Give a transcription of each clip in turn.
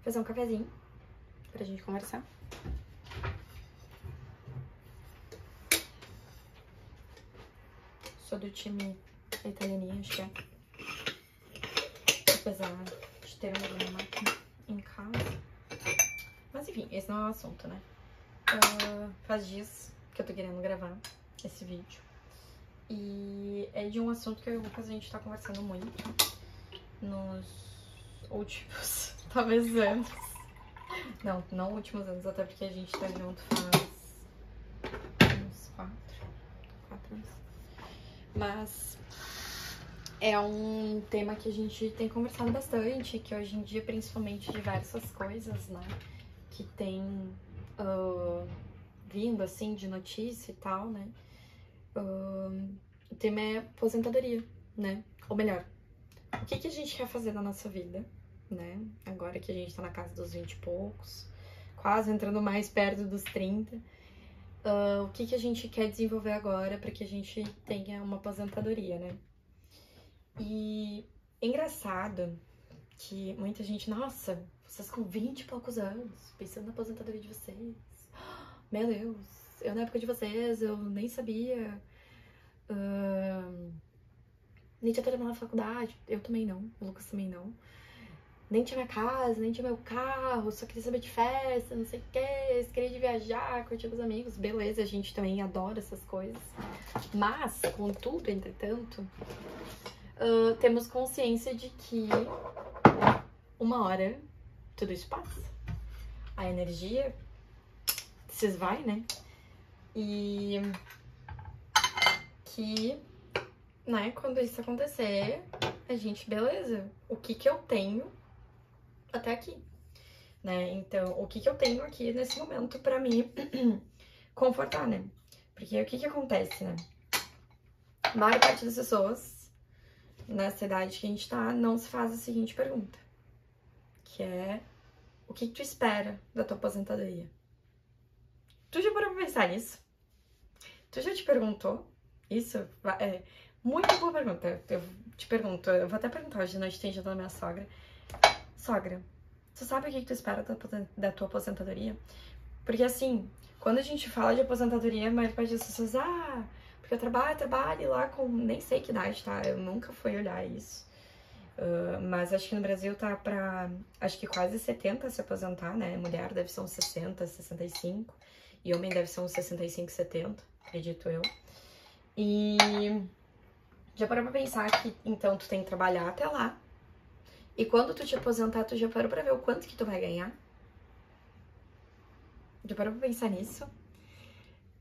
fazer um cafezinho pra gente conversar. Sou do time italianinha, acho que é. Apesar de ter uma máquina em casa. Mas enfim, esse não é o assunto, né? Faz dias que eu tô querendo gravar esse vídeo. E é de um assunto que eu e o Lucas a gente tá conversando muito nos últimos, talvez, anos. Não últimos anos, até porque a gente tá junto faz uns 4 anos. Mas é um tema que a gente tem conversado bastante, que hoje em dia, principalmente, diversas coisas, né, que tem vindo, assim, de notícia e tal, né, o tema é aposentadoria, né, ou melhor, o que a gente quer fazer na nossa vida, né, agora que a gente tá na casa dos 20 e poucos, quase entrando mais perto dos 30, o que a gente quer desenvolver agora para que a gente tenha uma aposentadoria, né? E é engraçado que muita gente, nossa, vocês com 20 e poucos anos, pensando na aposentadoria de vocês. Meu Deus, eu na época de vocês, eu nem sabia, nem tinha terminado a faculdade, eu também não, o Lucas também não. Nem tinha minha casa, nem tinha meu carro, só queria saber de festa, não sei o que, queria de viajar, curtir com os amigos. Beleza, a gente também adora essas coisas. Mas, contudo, entretanto, temos consciência de que uma hora tudo isso passa. A energia se esvai, né? E que, né, quando isso acontecer, a gente, beleza, o que eu tenho até aqui, né? Então, o que eu tenho aqui nesse momento pra me confortar, né? Porque o que acontece, né? A maior parte das pessoas nessa idade que a gente tá não se faz a seguinte pergunta, que é: o que tu espera da tua aposentadoria? Tu já parou pra pensar nisso? Tu já te perguntou isso? É muito boa pergunta. Eu te pergunto, eu vou até perguntar hoje de noite, tem jantar da minha sogra. Sogra, tu sabe o que tu espera da tua aposentadoria? Porque assim, quando a gente fala de aposentadoria, a maior parte das pessoas, porque eu trabalho lá com nem sei que idade, tá? Eu nunca fui olhar isso. Mas acho que no Brasil tá pra, acho que quase 70 se aposentar, né? Mulher deve ser uns 60, 65. E homem deve ser uns 65, 70, acredito eu. E já parou pra pensar que, então, tu tem que trabalhar até lá. E quando tu te aposentar, tu já parou pra ver o quanto que tu vai ganhar? Já parou pra pensar nisso?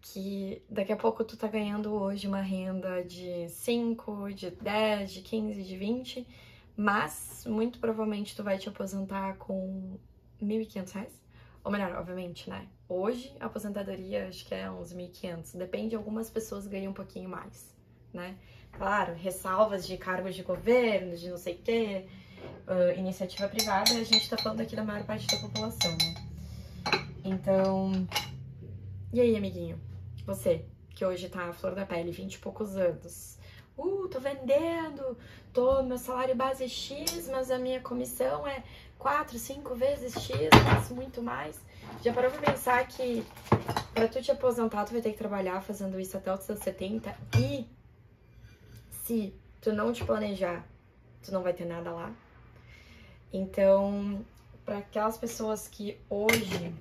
Que daqui a pouco tu tá ganhando hoje uma renda de 5, de 10, de 15, de 20, mas muito provavelmente tu vai te aposentar com R$1.500. Ou melhor, obviamente, né? Hoje a aposentadoria acho que é uns 1.500, depende, algumas pessoas ganham um pouquinho mais, né? Claro, ressalvas de cargos de governo, de não sei o quê, iniciativa privada, a gente tá falando aqui da maior parte da população, né? Então, e aí, amiguinho? Você, que hoje tá à flor da pele, 20 e poucos anos. Tô vendendo, meu salário base é X, mas a minha comissão é 4, 5 vezes X, faço muito mais. Já parou pra pensar que pra tu te aposentar, tu vai ter que trabalhar fazendo isso até os seus 70 e se tu não te planejar, tu não vai ter nada lá? Então, para aquelas pessoas que hoje,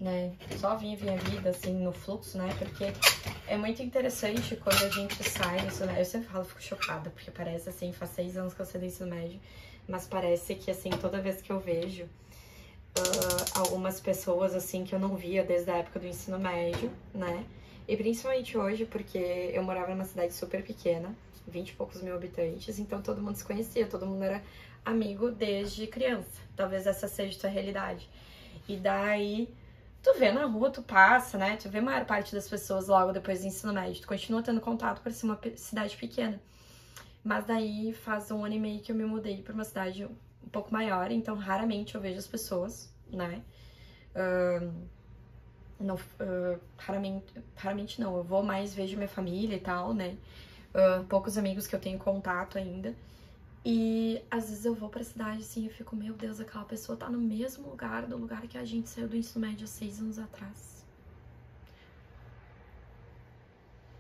né, só vivem a vida assim no fluxo, né, porque é muito interessante quando a gente sai do ensino médio. Eu sempre falo, fico chocada, porque parece assim, faz 6 anos que eu saí do ensino médio, mas parece que assim, toda vez que eu vejo algumas pessoas assim que eu não via desde a época do ensino médio, né, e principalmente hoje, porque eu morava numa cidade super pequena, 20 e poucos mil habitantes, então todo mundo se conhecia, todo mundo era amigo desde criança. Talvez essa seja a tua realidade. E daí, tu vê na rua, tu passa, né? Tu vê a maior parte das pessoas logo depois do ensino médio. Tu continua tendo contato por ser uma cidade pequena. Mas daí faz 1 ano e meio que eu me mudei pra uma cidade um pouco maior, então raramente eu vejo as pessoas, né? Raramente não, eu vou mais, vejo minha família e tal, né? Poucos amigos que eu tenho contato ainda. E às vezes eu vou pra cidade assim e fico, meu Deus, aquela pessoa tá no mesmo lugar do lugar que a gente saiu do ensino médio há 6 anos atrás.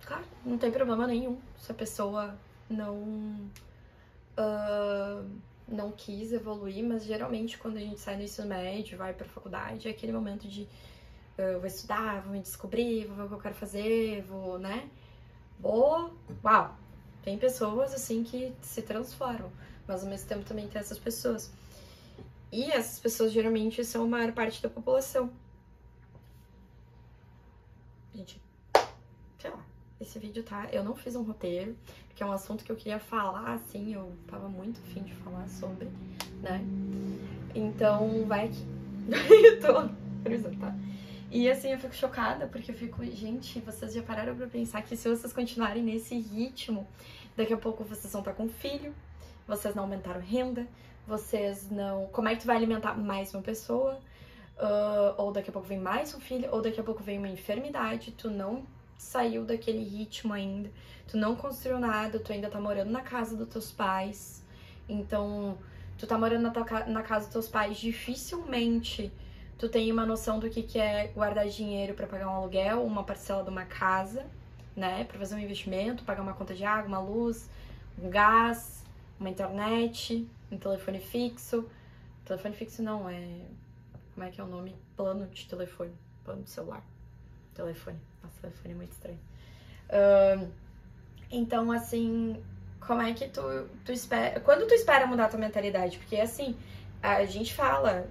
Claro, não tem problema nenhum se a pessoa não quis evoluir, mas geralmente quando a gente sai do ensino médio, vai pra faculdade, é aquele momento de vou estudar, vou me descobrir, vou ver o que eu quero fazer, vou, né? Uau! Tem pessoas assim que se transformam, mas ao mesmo tempo também tem essas pessoas. E essas pessoas geralmente são a maior parte da população. Gente, sei lá, esse vídeo tá... Eu não fiz um roteiro, porque é um assunto que eu queria falar, assim, eu tava muito afim de falar sobre, né? Então, vai aqui. Eu tô frisando, tá? E assim, eu fico chocada, porque eu fico, gente, vocês já pararam pra pensar que se vocês continuarem nesse ritmo, daqui a pouco vocês vão estar com filho, vocês não aumentaram renda, vocês não... Como é que tu vai alimentar mais uma pessoa? Ou daqui a pouco vem mais um filho, ou daqui a pouco vem uma enfermidade, tu não saiu daquele ritmo ainda, tu não construiu nada, tu ainda tá morando na casa dos teus pais, então, tu tá morando na casa dos teus pais, dificilmente tu tem uma noção do que é guardar dinheiro pra pagar um aluguel, uma parcela de uma casa, né, pra fazer um investimento, pagar uma conta de água, uma luz, um gás, uma internet, um telefone fixo. Telefone fixo não, como é que é o nome? Plano de telefone, plano de celular. Telefone, nossa, telefone é muito estranho. Então, assim, como é que tu espera... Quando tu espera mudar a tua mentalidade? Porque, assim, a gente fala,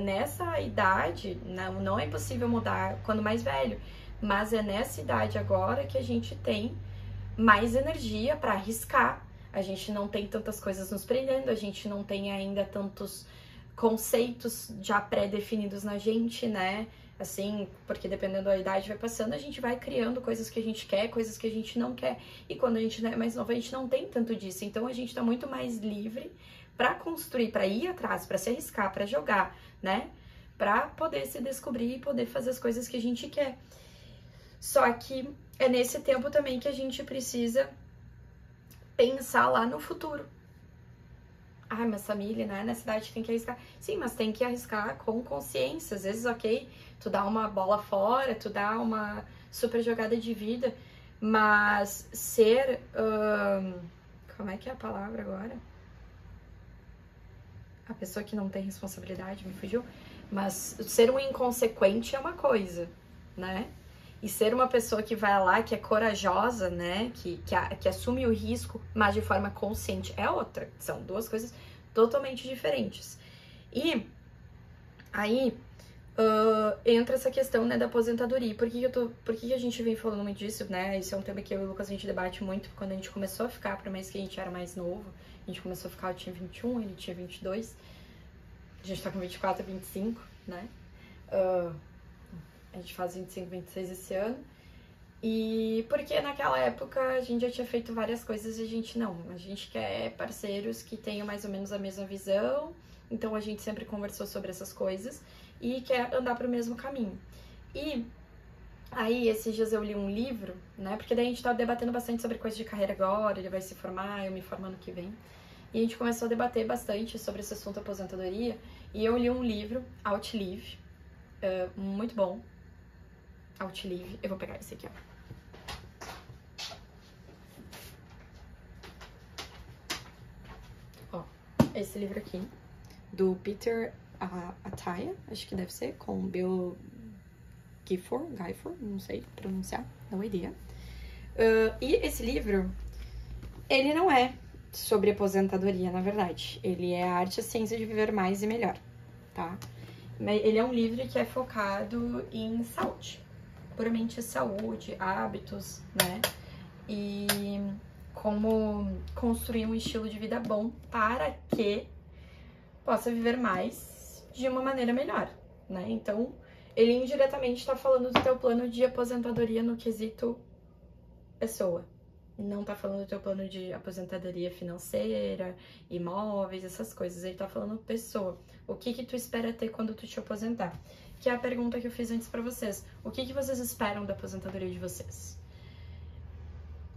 nessa idade, não é impossível mudar quando mais velho, mas é nessa idade agora que a gente tem mais energia pra arriscar. A gente não tem tantas coisas nos prendendo, a gente não tem ainda tantos conceitos já pré-definidos na gente, né? Assim, porque dependendo da idade vai passando, a gente vai criando coisas que a gente quer, coisas que a gente não quer. E quando a gente é mais nova, a gente não tem tanto disso. Então a gente tá muito mais livre pra construir, pra ir atrás, pra se arriscar, pra jogar, né? Pra poder se descobrir e poder fazer as coisas que a gente quer. Só que é nesse tempo também que a gente precisa pensar lá no futuro. Ai, mas família, né? Na cidade tem que arriscar. Sim, mas tem que arriscar com consciência. Às vezes, ok, tu dá uma bola fora, tu dá uma super jogada de vida, mas ser... como é que é a palavra agora? A pessoa que não tem responsabilidade, me fugiu. Mas ser um inconsequente é uma coisa, né? E ser uma pessoa que vai lá, que é corajosa, né? Que assume o risco, mas de forma consciente é outra. São duas coisas totalmente diferentes. E aí entra essa questão, né, da aposentadoria. Por que a gente vem falando muito disso, né? Isso é um tema que eu e o Lucas a gente debate muito quando a gente começou a ficar, por mais que a gente era mais novo. A gente começou a ficar, eu tinha 21, ele tinha 22. A gente tá com 24, 25, né? A gente faz 25, 26 esse ano. E porque naquela época a gente já tinha feito várias coisas e a gente quer parceiros que tenham mais ou menos a mesma visão. Então a gente sempre conversou sobre essas coisas e quer andar pro mesmo caminho. E aí esses dias eu li um livro, né? Porque daí a gente tá debatendo bastante sobre coisas de carreira agora, ele vai se formar, eu me formo ano que vem. E a gente começou a debater bastante sobre esse assunto aposentadoria. E eu li um livro, Outlive, muito bom. Outlive, eu vou pegar esse aqui, ó. Esse livro aqui, do Peter Attia, acho que deve ser, com Bill Gifford, não sei pronunciar, não ideia. E esse livro, ele não é sobre aposentadoria, na verdade. Ele é a arte e a ciência de viver mais e melhor, tá? Ele é um livro que é focado em saúde, puramente saúde, hábitos, né? E como construir um estilo de vida bom para que possa viver mais de uma maneira melhor, né? Então, ele indiretamente está falando do teu plano de aposentadoria no quesito pessoa. Não tá falando do teu plano de aposentadoria financeira, imóveis, essas coisas. Ele tá falando pessoa. O que tu espera ter quando tu te aposentar? Que é a pergunta que eu fiz antes pra vocês. O que vocês esperam da aposentadoria de vocês?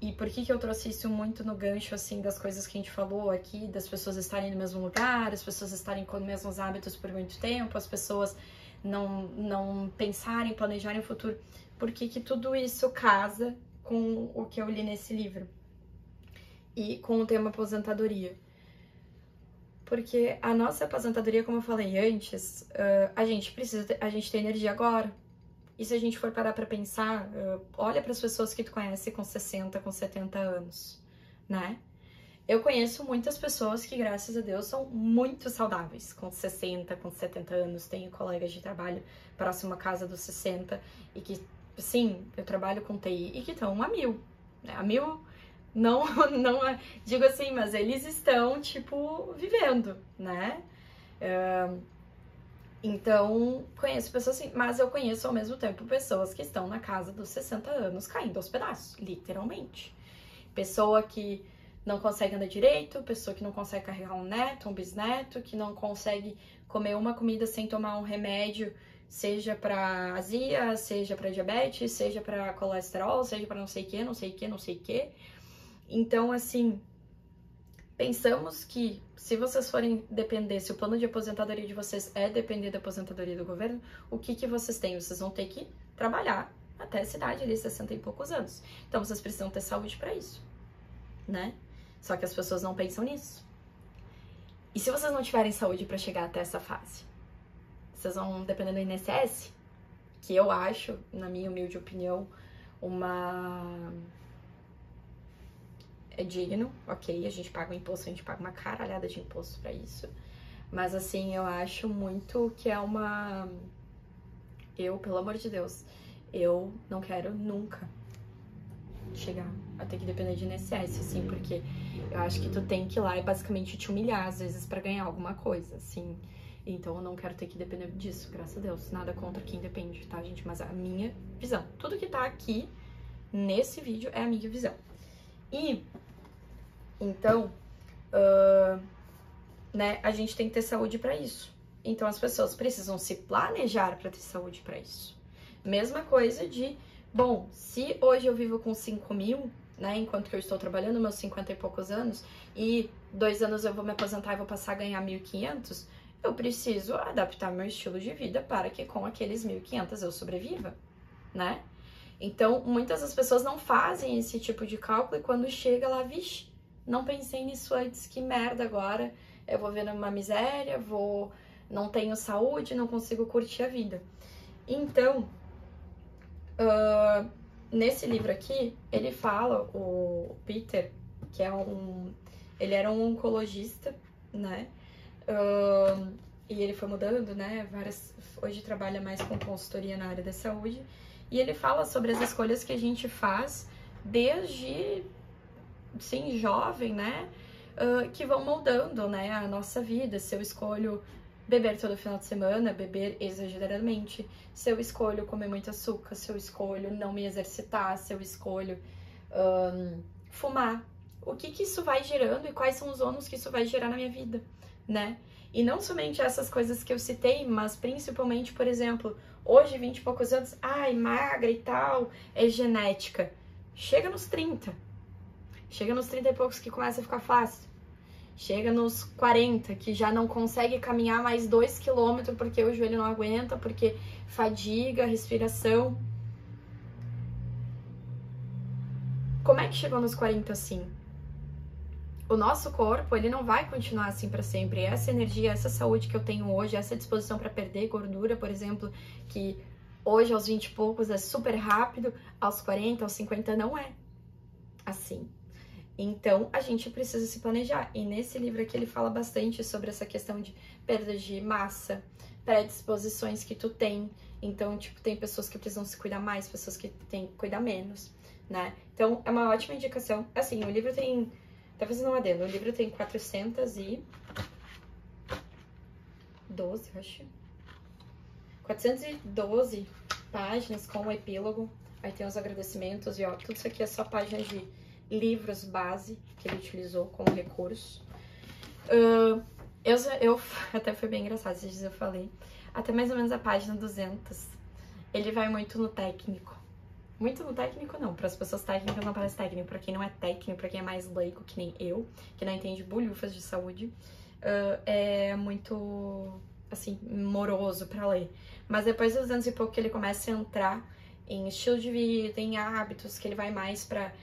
E por que eu trouxe isso muito no gancho, assim, das coisas que a gente falou aqui, das pessoas estarem no mesmo lugar, as pessoas estarem com os mesmos hábitos por muito tempo, as pessoas não pensarem, planejarem o futuro. Por que tudo isso casa com o que eu li nesse livro? E com o tema aposentadoria. Porque a nossa aposentadoria, como eu falei antes, a gente tem energia agora. E se a gente for parar pra pensar, olha para as pessoas que tu conhece com 60, com 70 anos, né? Eu conheço muitas pessoas que, graças a Deus, são muito saudáveis, com 60, com 70 anos. Tenho colegas de trabalho próximo à casa dos 60 e que, sim, eu trabalho com TI e que estão a 1000, né? A 1000, não, digo assim, mas eles estão, tipo, vivendo, né? Então, conheço pessoas assim, mas eu conheço ao mesmo tempo pessoas que estão na casa dos 60 anos caindo aos pedaços, literalmente. Pessoa que não consegue andar direito, pessoa que não consegue carregar um neto, um bisneto, que não consegue comer uma comida sem tomar um remédio, seja para azia, seja para diabetes, seja para colesterol, seja para não sei o que, não sei o que, não sei o que. Então, assim, pensamos que se vocês forem depender, se o plano de aposentadoria de vocês é depender da aposentadoria do governo, o que vocês têm? Vocês vão ter que trabalhar até essa idade ali, 60 e poucos anos. Então, vocês precisam ter saúde para isso, né? Só que as pessoas não pensam nisso. E se vocês não tiverem saúde para chegar até essa fase? Vocês vão depender do INSS, que eu acho, na minha humilde opinião, é digno, ok, a gente paga um imposto, a gente paga uma caralhada de imposto pra isso. Mas assim, eu acho muito que é eu, pelo amor de Deus, eu não quero nunca chegar a ter que depender de INSS, assim, porque eu acho que tu tem que ir lá e basicamente te humilhar, às vezes, pra ganhar alguma coisa, assim. Então eu não quero ter que depender disso, graças a Deus. Nada contra quem depende, tá, gente? Mas a minha visão. Tudo que tá aqui nesse vídeo é a minha visão. E então, né, a gente tem que ter saúde para isso. Então, as pessoas precisam se planejar para ter saúde para isso. Mesma coisa de, bom, se hoje eu vivo com 5.000, né, enquanto que eu estou trabalhando meus 50 e poucos anos, e 2 anos eu vou me aposentar e vou passar a ganhar 1.500, eu preciso adaptar meu estilo de vida para que com aqueles 1.500 eu sobreviva, né? Então, muitas das pessoas não fazem esse tipo de cálculo e quando chega lá, vixe, não pensei nisso antes, que merda agora, eu vou ver uma miséria, não tenho saúde, não consigo curtir a vida. Então, nesse livro aqui, ele fala, o Peter, que ele era um oncologista, né, e ele foi mudando, né, hoje trabalha mais com consultoria na área da saúde, e ele fala sobre as escolhas que a gente faz desde, sim, jovem, né, que vão moldando, né, a nossa vida. Se eu escolho beber todo final de semana, beber exageradamente, se eu escolho comer muito açúcar, se eu escolho não me exercitar, se eu escolho fumar, o que isso vai gerando e quais são os ônus que isso vai gerar na minha vida, né? E não somente essas coisas que eu citei, mas principalmente, por exemplo, hoje, 20 e poucos anos, ai, magra e tal, é genética. Chega nos 30. Chega nos 30 e poucos que começa a ficar fácil. Chega nos 40, que já não consegue caminhar mais 2 km porque o joelho não aguenta, porque fadiga, respiração. Como é que chegou nos 40 assim? O nosso corpo, ele não vai continuar assim para sempre. Essa energia, essa saúde que eu tenho hoje, essa disposição para perder gordura, por exemplo, que hoje aos 20 e poucos é super rápido, aos 40, aos 50 não é assim. Então, a gente precisa se planejar. E nesse livro aqui ele fala bastante sobre essa questão de perda de massa, predisposições que tu tem. Então, tipo, tem pessoas que precisam se cuidar mais, pessoas que têm que cuidar menos, né? Então, é uma ótima indicação. Assim, o livro tem... Tá fazendo um adendo. O livro tem 412, acho. 412 páginas com o epílogo. Aí tem os agradecimentos e, ó, tudo isso aqui é só páginas de livros base que ele utilizou como recurso. Eu até foi bem engraçado, esses dias eu falei. Até mais ou menos a página 200, ele vai muito no técnico. Muito no técnico, não. Para as pessoas técnicas não parece técnico. Para quem não é técnico, para quem é mais leigo, que nem eu, que não entende bulhufas de saúde, é muito, assim, moroso para ler. Mas depois dos anos e pouco que ele começa a entrar em estilo de vida, em hábitos, que ele vai mais para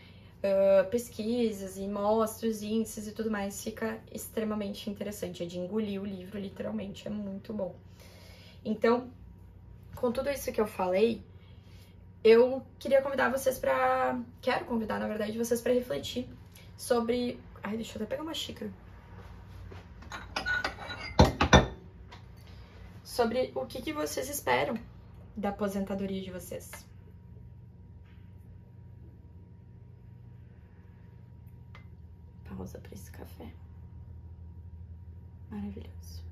pesquisas e mostras, índices e tudo mais, fica extremamente interessante. É de engolir o livro, literalmente. É muito bom. Então, com tudo isso que eu falei, eu queria convidar vocês pra... Quero convidar, na verdade, vocês pra refletir sobre... Ai, deixa eu até pegar uma xícara. Sobre o que vocês esperam da aposentadoria de vocês. Pausa pra esse café. Maravilhoso.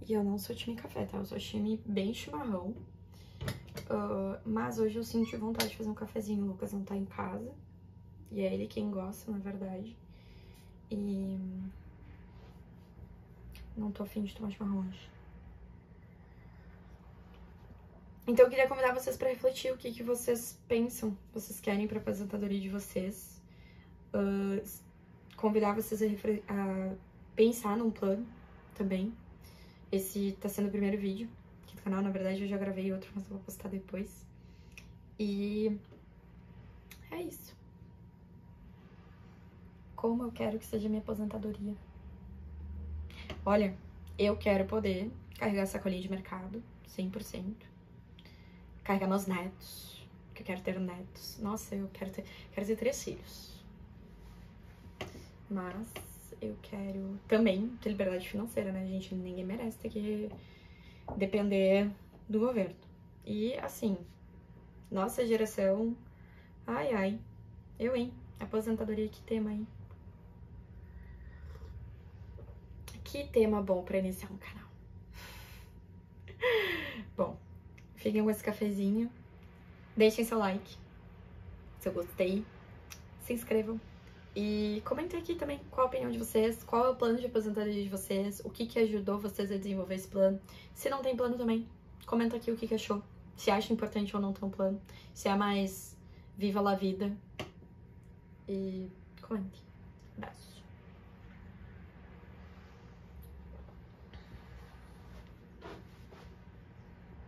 E eu não sou time café, tá? Eu sou time bem chimarrão. Mas hoje eu senti vontade de fazer um cafezinho. O Lucas não tá em casa. E é ele quem gosta, na verdade. E... não tô afim de tomar chimarrão hoje. Então eu queria convidar vocês pra refletir o que vocês pensam, vocês querem pra aposentadoria de vocês. Convidar vocês a pensar num plano também. Esse tá sendo o primeiro vídeo aqui do canal. Na verdade, eu já gravei outro, mas eu vou postar depois. E é isso. Como eu quero que seja minha aposentadoria. Olha, eu quero poder carregar sacolinha de mercado, 100%. Carregar meus netos, porque eu quero ter netos. Nossa, eu quero ter 3 filhos. Mas eu quero também ter liberdade financeira, né, gente? Ninguém merece ter que depender do governo. E, assim, nossa geração... Ai, ai. Eu, hein? Aposentadoria, que tema, hein? Que tema bom pra iniciar um canal. Bom, fiquem com esse cafezinho. Deixem seu like, se eu gostei. Se inscrevam. E comentem aqui também qual a opinião de vocês, qual é o plano de aposentadoria de vocês, o que ajudou vocês a desenvolver esse plano. Se não tem plano também, comenta aqui o que achou. Se acha importante ou não ter um plano. Se é mais viva la vida. E comente. Abraço.